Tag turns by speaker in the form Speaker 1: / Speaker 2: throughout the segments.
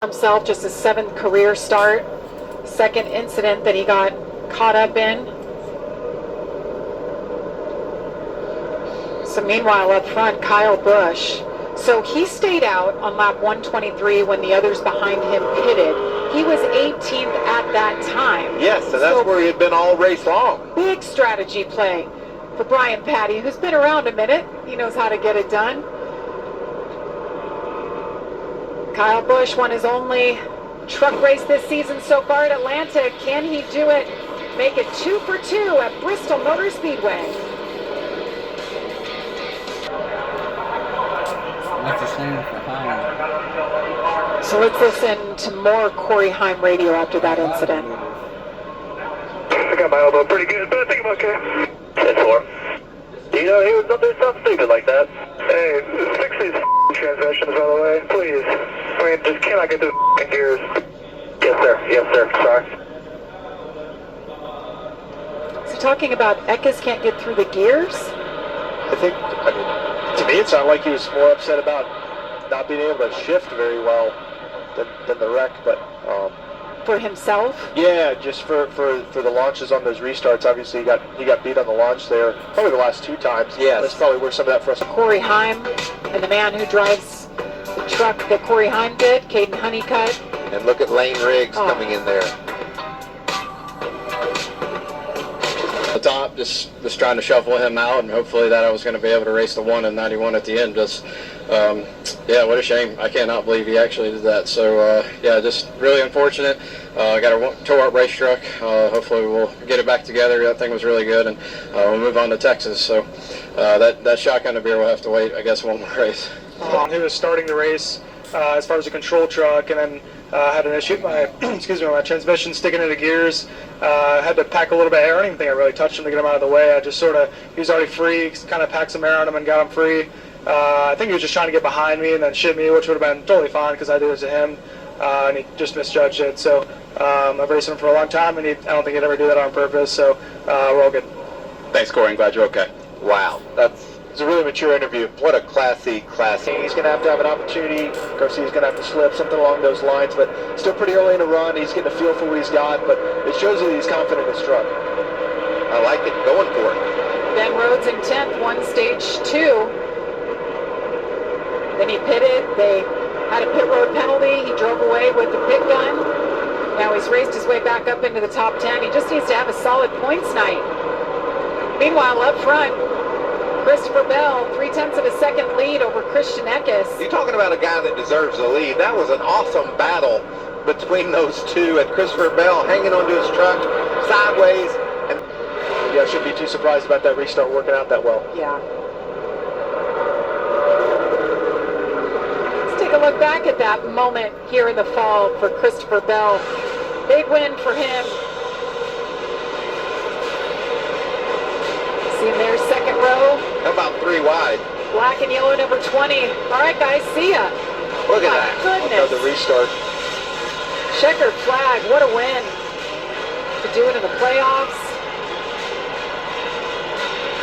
Speaker 1: himself, just his 7th career start, second incident that he got caught up in. So meanwhile up front, Kyle Busch. So he stayed out on lap 123 when the others behind him pitted. He was 18th at that time.
Speaker 2: Yes, and that's where he had been all race long.
Speaker 1: Big strategy play for Brian Patty, who's been around a minute. He knows how to get it done. Kyle Busch won his only truck race this season so far at Atlanta. Can he do it? Make it 2 for 2 at Bristol Motor Speedway. So let's listen to more Corey Heim radio after that incident.
Speaker 3: I got my elbow pretty good, but I think I'm okay. 10-4. You know, he was up there something stupid like that. Hey, fix these transmissions, by the way, please. I mean, just cannot get those gears. Yes, sir. Yes, sir. Sorry.
Speaker 1: So talking about Eckes can't get through the gears?
Speaker 4: I mean, to me it sounded like he was more upset about not being able to shift very well than the wreck, but
Speaker 1: For himself?
Speaker 4: yeah, just for the launches on those restarts. Obviously he got beat on the launch there, probably the last 2 times.
Speaker 2: Yes.
Speaker 4: That's probably where some of that frustration.
Speaker 1: Corey Heim and the man who drives the truck that Corey Heim did, Caden Honeycutt.
Speaker 2: And look at Lane Riggs coming in there.
Speaker 5: The top, just trying to shuffle him out, and hopefully that I was going to be able to race the 1 and 91 at the end. Just, yeah, what a shame. I cannot believe he actually did that. So, yeah, just really unfortunate. I got a tore-up race truck. Hopefully we'll get it back together. That thing was really good, and we'll move on to Texas. So that shotgun of beer will have to wait, I guess, one more race.
Speaker 6: He was starting the race as far as a control truck, and then had an issue with my my transmission sticking into gears. Had to pack a little bit of air. I don't even think I really touched him to get him out of the way. I just he was already free, kind of packed some air on him and got him free. I think he was just trying to get behind me and then shit me, which would have been totally fine because I did it to him, and he just misjudged it. So I've raced him for a long time, and I don't think he'd ever do that on purpose. So we're all good.
Speaker 5: Thanks, Corey. I'm glad you're okay.
Speaker 2: Wow,
Speaker 4: It's a really mature interview.
Speaker 2: what a classy.
Speaker 4: He's going to have an opportunity. Garcia's going to have to slip, something along those lines, but still pretty early in the run. He's getting a feel for what he's got, but it shows that he's confident in his truck.
Speaker 2: I like it. Going for it.
Speaker 1: Ben Rhodes in 10th, won stage 2. Then he pitted. They had a pit road penalty. He drove away with the pit gun. Now he's raced his way back up into the top 10. He just needs to have a solid points night. Meanwhile, up front, Christopher Bell, 0.3 of a second lead over Christian Eckes.
Speaker 2: You're talking about a guy that deserves the lead. That was an awesome battle between those two, and Christopher Bell hanging onto his truck sideways. And
Speaker 4: Yeah, I shouldn't be too surprised about that restart working out that well.
Speaker 1: Yeah. Let's take a look back at that moment here in the fall for Christopher Bell. Big win for him. See him there, second row.
Speaker 2: how about 3 wide?
Speaker 1: Black and yellow, number 20. All right, guys, see ya.
Speaker 2: Look at
Speaker 1: My
Speaker 2: that.
Speaker 1: goodness.
Speaker 4: Another restart.
Speaker 1: Checkered flag, what a win. To do it in the playoffs.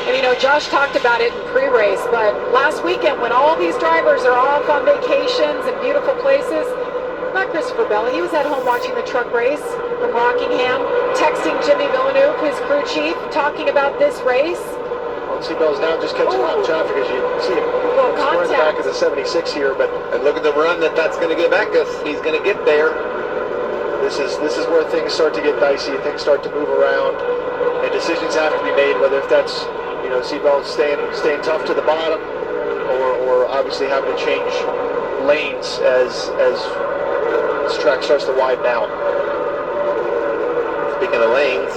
Speaker 1: And you know, Josh talked about it in pre-race, but last weekend when all these drivers are off on vacations and beautiful places, not Christopher Bell, he was at home watching the truck race from Rockingham, texting Jimmy Villeneuve, his crew chief, talking about this race.
Speaker 4: Well, Seabell's now just catching hot traffic as you see him squaring the back of the 76 here, but
Speaker 2: And look at the run that's going to give Eckes. He's going to get there.
Speaker 4: this is where things start to get dicey, things start to move around, and decisions have to be made, whether if that's, you know, Seabell staying tough to the bottom, or obviously having to change lanes as this track starts to widen out.
Speaker 2: Speaking of lanes,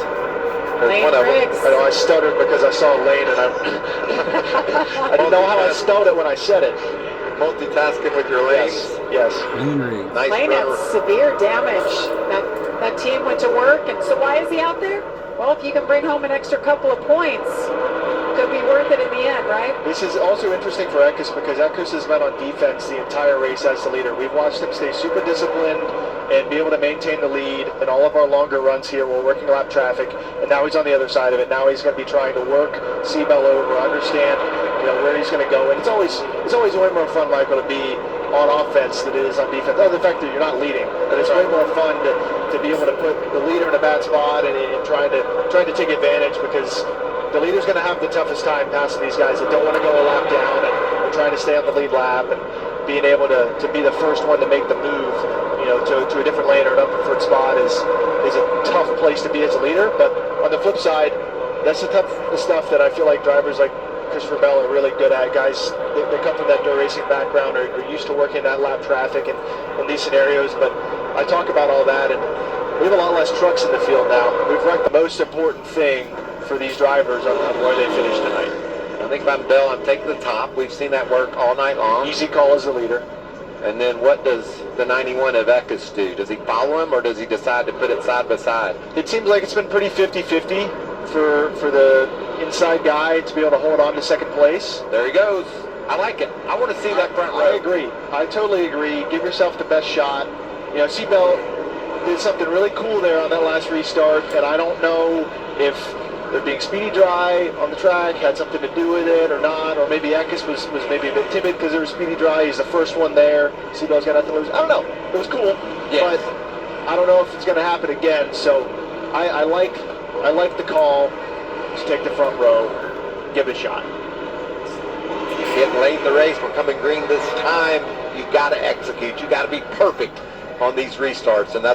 Speaker 2: there's
Speaker 1: Lane
Speaker 2: one of them.
Speaker 1: Riggs.
Speaker 4: I know I stuttered because I saw lane, and I didn't know how I spelled it when I said it.
Speaker 2: Multitasking with your lanes.
Speaker 4: Yes.
Speaker 2: Nice
Speaker 1: Lane had
Speaker 2: driver.
Speaker 1: severe damage. That team went to work, and so why is he out there? Well, if you can bring home an extra couple of points, could be worth it in the end, right?
Speaker 4: This is also interesting for Eckes because Eckes has been on defense the entire race as the leader. We've watched him stay super disciplined and be able to maintain the lead in all of our longer runs here. We're working lap traffic, and now he's on the other side of it. Now he's going to be trying to work Seabell over, understand, you know, where he's going to go. And it's always way more fun, Michael, to be on offense than it is on defense. Other than the fact that you're not leading, but it's way more fun to be able to put the leader in a bad spot and trying to take advantage, because the leader's going to have the toughest time passing these guys that don't want to go a lap down and are trying to stay on the lead lap, and being able to be the first one to make the move, to a different lane or an unpreferred spot is a tough place to be as a leader. But on the flip side, that's the stuff that I feel like drivers like Christopher Bell are really good at. Guys, they come from that dirt racing background, are used to working that lap traffic and in these scenarios. But I talk about all that, and we have a lot less trucks in the field now. We've wrecked the most important thing for these drivers on where they finish tonight.
Speaker 2: I think if I'm Bell, I'm taking the top. We've seen that work all night long.
Speaker 4: Easy call as a leader.
Speaker 2: And then what does the 91 of Eckes do? Does he follow him, or does he decide to put it side by side?
Speaker 4: It seems like it's been pretty 50-50 for the inside guy to be able to hold on to second place.
Speaker 2: There he goes. I like it. I want to see that front row.
Speaker 4: I agree. I totally agree. Give yourself the best shot. Seatbelt did something really cool there on that last restart, and I don't know if they're being speedy dry on the track had something to do with it or not, or maybe Eckes was maybe a bit timid because there was speedy dry. He's the first one there. Seatbelt's got nothing to lose. I don't know. It was cool, but I don't know if it's going to happen again. So I like the call to take the front row, give it a shot.
Speaker 2: Getting late in the race, we're coming green this time. You got to execute. You got to be perfect on these restarts, and that's